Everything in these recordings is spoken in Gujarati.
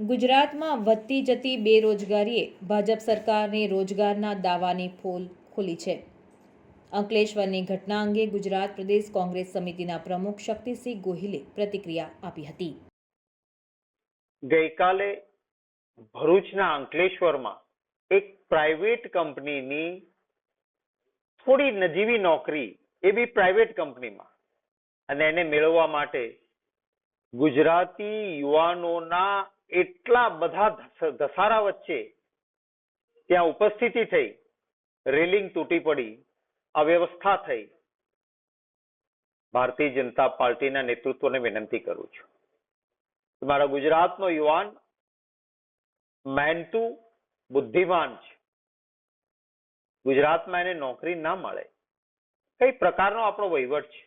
ગુજરાતમાં વધતી જતી બેરોજગારીએ ભાજપ સરકારને રોજગારના દાવાની પોલ ખોલી છે. અંકલેશ્વરની ઘટના અંગે ગુજરાત પ્રદેશ કોંગ્રેસ સમિતિના પ્રમુખ શક્તિસિંહ ગોહિલે પ્રતિક્રિયા આપી હતી. ગઈકાલે ભરૂચના અંકલેશ્વરમાં એક પ્રાઇવેટ કંપનીની થોડી નજીવી નોકરી, એ બી પ્રાઇવેટ કંપનીમાં, અને એને મેળવવા માટે ગુજરાતી યુવાનોના એટલા બધા ધસારા વચ્ચે ત્યાં ઉપસ્થિતિ થઈ, રેલિંગ તૂટી પડી, અવ્યવસ્થા થઈ. ભારતીય જનતા પાર્ટીના નેતૃત્વને વિનંતી કરું છું, મારા ગુજરાતનો યુવાન મહેનતુ, બુદ્ધિમાન છે. ગુજરાતમાં એને નોકરી ના મળે, કઈ પ્રકારનો આપણો વહીવટ છે?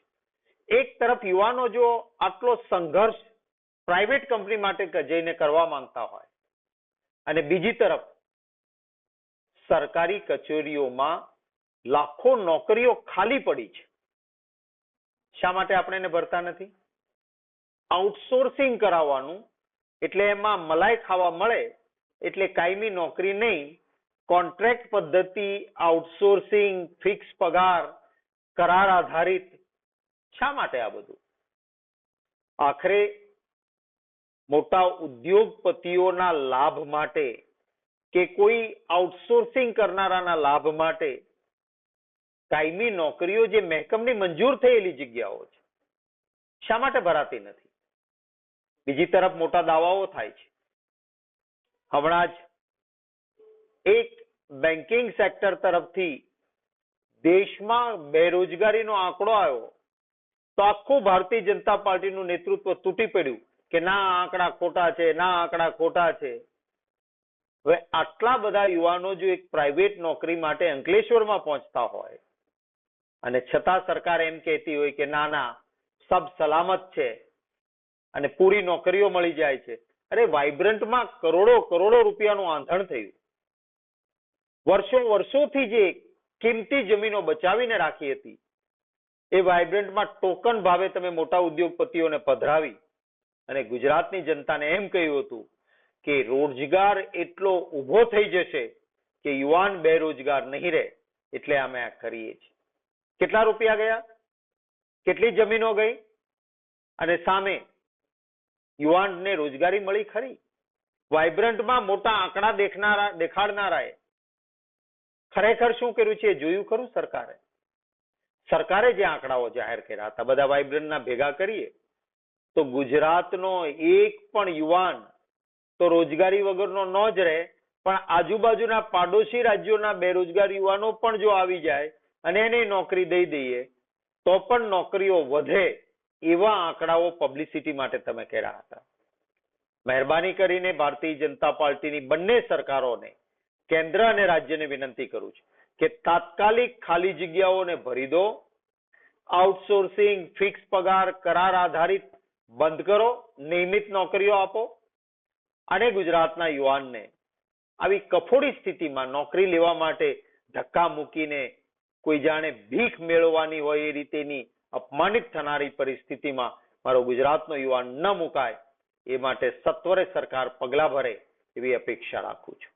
એક તરફ યુવાનો જો આટલો સંઘર્ષ પ્રાઇવેટ કંપની માટે જઈને કરવા માંગતા હોય, અને બીજી તરફ સરકારી કચેરીઓમાં લાખો નોકરીઓ ખાલી પડી છે. શા માટે આપણે એને ભરતા નથી? આઉટસોર્સિંગ કરાવવાનું, એટલે એમાં મલાઈ ખાવા મળે, એટલે કાયમી નોકરી નહીં, કોન્ટ્રાક્ટ પદ્ધતિ, આઉટસોર્સિંગ, ફિક્સ પગાર, કરાર આધારિત. શા માટે આ બધું? આખરે મોટા ઉદ્યોગપતિઓના લાભ માટે કે કોઈ આઉટસોર્સિંગ કરનારાના લાભ માટે કાયમી નોકરીઓ જે મહેકમની મંજૂર થયેલી જગ્યાઓ છે, શા માટે ભરાતી નથી? બીજી તરફ મોટા દાવાઓ થાય છે. હમણાં જ એક બેન્કિંગ સેક્ટર તરફથી દેશમાં બેરોજગારીનો આંકડો આવ્યો, તો આખું ભારતીય જનતા પાર્ટીનું નેતૃત્વ તૂટી પડ્યું કે ના, આંકડા ખોટા છે, ના, આંકડા ખોટા છે. હવે આટલા બધા યુવાનો જો એક પ્રાઇવેટ નોકરી માટે અંકલેશ્વરમાં પહોંચતા હોય, અને છતાં સરકાર એમ કહેતી હોય કે ના ના, સબ સલામત છે અને પૂરી નોકરીઓ મળી જાય છે. અરે, વાઇબ્રન્ટમાં કરોડો રૂપિયાનું આંધણ થયું. વર્ષોથી જે કિંમતી જમીનો બચાવીને રાખી હતી, એ વાઇબ્રન્ટમાં ટોકન ભાવે તમે મોટા ઉદ્યોગપતિઓને પધરાવી અને ગુજરાતની જનતાને એમ કહ્યું હતું કે રોજગાર એટલો ઉભો થઈ જશે કે યુવાન બેરોજગાર નહીં રહે, એટલે અમે આ કરીએ છીએ. કેટલા રૂપિયા ગયા? કેટલી જમીનો ગઈ? અને સામે યુવાનને રોજગારી મળી ખરી? વાઇબ્રન્ટમાં મોટા આંકડા દેખાડનારાએ ખરેખર શું કર્યું છે એ જોયું ખરું સરકારે? સરકારે જે આંકડાઓ જાહેર કર્યા હતા, બધા વાઇબ્રન્ટના ભેગા કરીએ તો ગુજરાતનો એક પણ યુવાન તો રોજગારી વગરનો ન જ રહે, પણ આજુબાજુના પાડોશી રાજ્યોના બેરોજગાર યુવાનો પણ જો આવી જાય અને એને નોકરી દઈ દઈએ તો પણ નોકરીઓ વધે, એવા આંકડાઓ પબ્લિસિટી માટે તમે કર્યા હતા. મહેરબાની કરીને ભારતીય જનતા પાર્ટીની બંને સરકારોને, કેન્દ્ર અને રાજ્યને વિનંતી કરું છું કે તાત્કાલિક ખાલી જગ્યાઓને ભરી દો. આઉટસોર્સિંગ, ફિક્સ પગાર, કરાર આધારિત બંધ કરો, નિયમિત નોકરીઓ આપો, અને ગુજરાતના યુવાનને આવી કફોડી સ્થિતિમાં નોકરી લેવા માટે ધક્કા મૂકીને કોઈ જાણે ભીખ મેળવવાની હોય એ રીતેની અપમાનિત થનારી પરિસ્થિતિમાં મારો ગુજરાતનો યુવાન ન મુકાય, એ માટે સત્વરે સરકાર પગલા ભરે એવી અપેક્ષા રાખું છું.